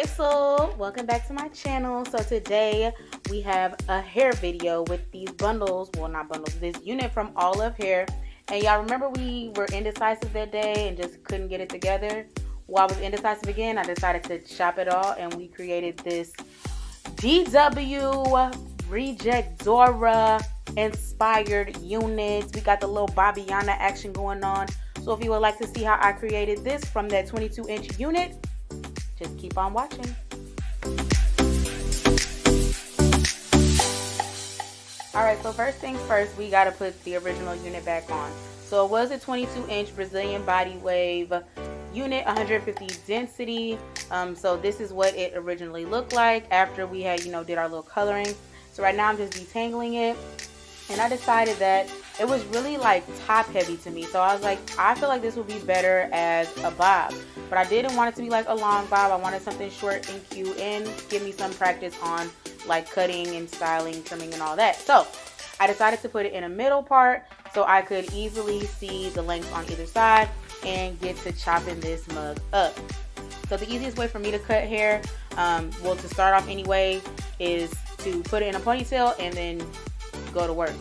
Pixel, welcome back to my channel. So today we have a hair video with these bundles, well not bundles, this unit from Allove hair. And y'all remember we were indecisive that day and just couldn't get it together? Well, I was indecisive again. I decided to shop it all and we created this DW Reject Zora inspired unit. We got the little Bobbiana action going on. So if you would like to see how I created this from that 22-inch unit, just keep on watching. Alright, so first things first, we got to put the original unit back on. So it was a 22-inch Brazilian body wave unit, 150 density. So this is what it originally looked like after we had, did our little coloring. So right now I'm just detangling it. And I decided that it was really like top heavy to me. So I was like, I feel like this would be better as a bob. But I didn't want it to be like a long bob. I wanted something short and cute and give me some practice on like cutting and styling, trimming and all that. So I decided to put it in a middle part so I could easily see the length on either side and get to chopping this mug up. So the easiest way for me to cut hair, well, to start off anyway, is to put it in a ponytail and then go to work.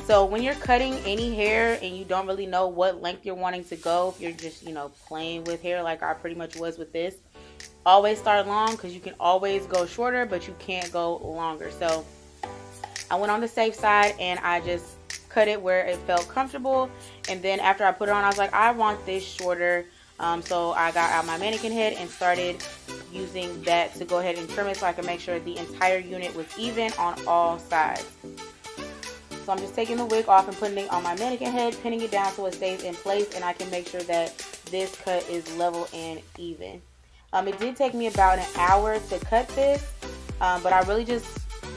So when you're cutting any hair and you don't really know what length you're wanting to go, if you're just playing with hair like I pretty much was with this, always start long because you can always go shorter but you can't go longer. So I went on the safe side and I just cut it where it felt comfortable, and then after I put it on I was like, I want this shorter. So I got out my mannequin head and started using that to go ahead and trim it so I can make sure the entire unit was even on all sides. So I'm just taking the wig off and putting it on my mannequin head, pinning it down so it stays in place, and I can make sure that this cut is level and even. It did take me about an hour to cut this, but I really just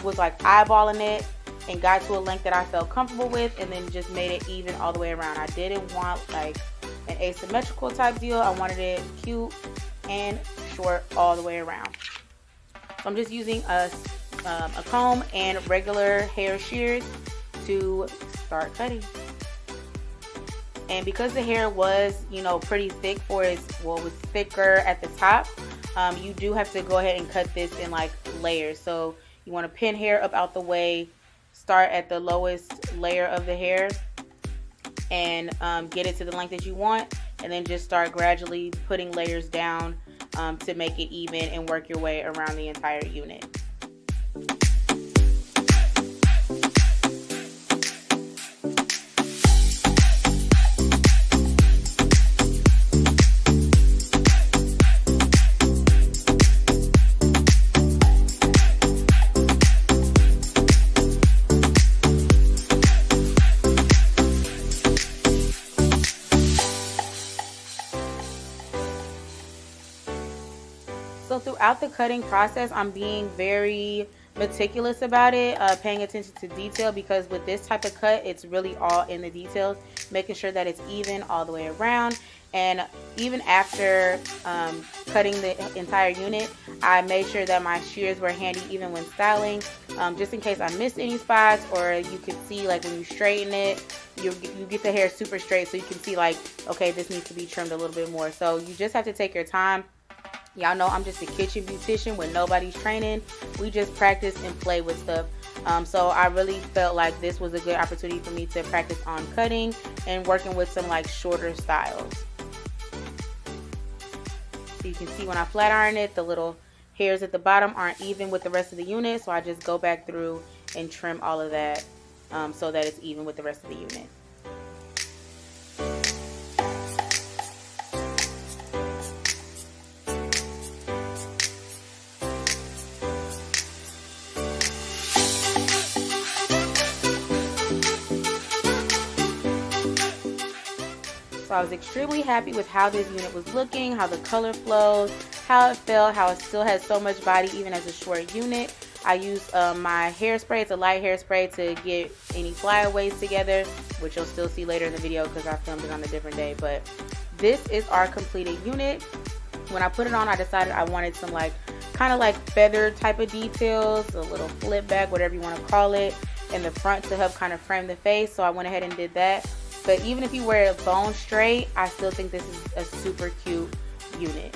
was like eyeballing it and got to a length that I felt comfortable with, and then just made it even all the way around. I didn't want like an asymmetrical type deal. I wanted it cute and short all the way around. So I'm just using a comb and regular hair shears to start cutting. And because the hair was pretty thick for its, well, it was thicker at the top, you do have to go ahead and cut this in like layers. So you want to pin hair up out the way, start at the lowest layer of the hair and get it to the length that you want, and then just start gradually putting layers down to make it even and work your way around the entire unit. So throughout the cutting process, I'm being very meticulous about it, paying attention to detail, because with this type of cut, it's really all in the details, making sure that it's even all the way around. And even after cutting the entire unit, I made sure that my shears were handy even when styling, just in case I missed any spots, or you can see like when you straighten it, you get the hair super straight, so you can see like, okay, this needs to be trimmed a little bit more. So you just have to take your time. Y'all know I'm just a kitchen beautician when nobody's training. We just practice and play with stuff. So I really felt like this was a good opportunity for me to practice on cutting and working with some like shorter styles. So you can see when I flat iron it, the little hairs at the bottom aren't even with the rest of the unit. So I just go back through and trim all of that so that it's even with the rest of the unit. So I was extremely happy with how this unit was looking, how the color flows, how it felt, how it still has so much body even as a short unit. I used my hairspray, it's a light hairspray, to get any flyaways together, which you'll still see later in the video because I filmed it on a different day. But this is our completed unit. When I put it on, I decided I wanted some like kind of like feather type of details, a little flip back, whatever you want to call it, in the front to help kind of frame the face. So I went ahead and did that. But even if you wear it bone straight, I still think this is a super cute unit.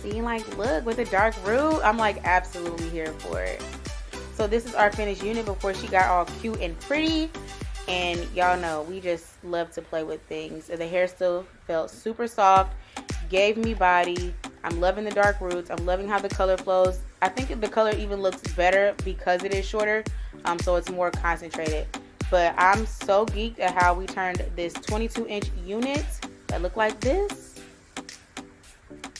being like, look, with a dark root. I'm like absolutely here for it. So this is our finished unit before she got all cute and pretty. And y'all know we just love to play with things. The hair still felt super soft, gave me body. I'm loving the dark roots. I'm loving how the color flows. I think the color even looks better because it is shorter, so it's more concentrated. But I'm so geeked at how we turned this 22-inch unit that looked like this,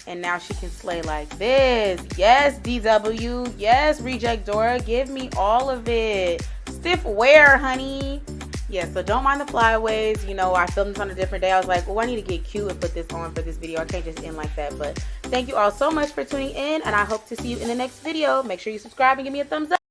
and now she can slay like this. Yes, DW. Yes, Reject Dora. Give me all of it. Stiff wear, honey. Yeah, so don't mind the flyaways. You know, I filmed this on a different day. I was like, oh, I need to get cute and put this on for this video. I can't just end like that. But thank you all so much for tuning in, and I hope to see you in the next video. Make sure you subscribe and give me a thumbs up.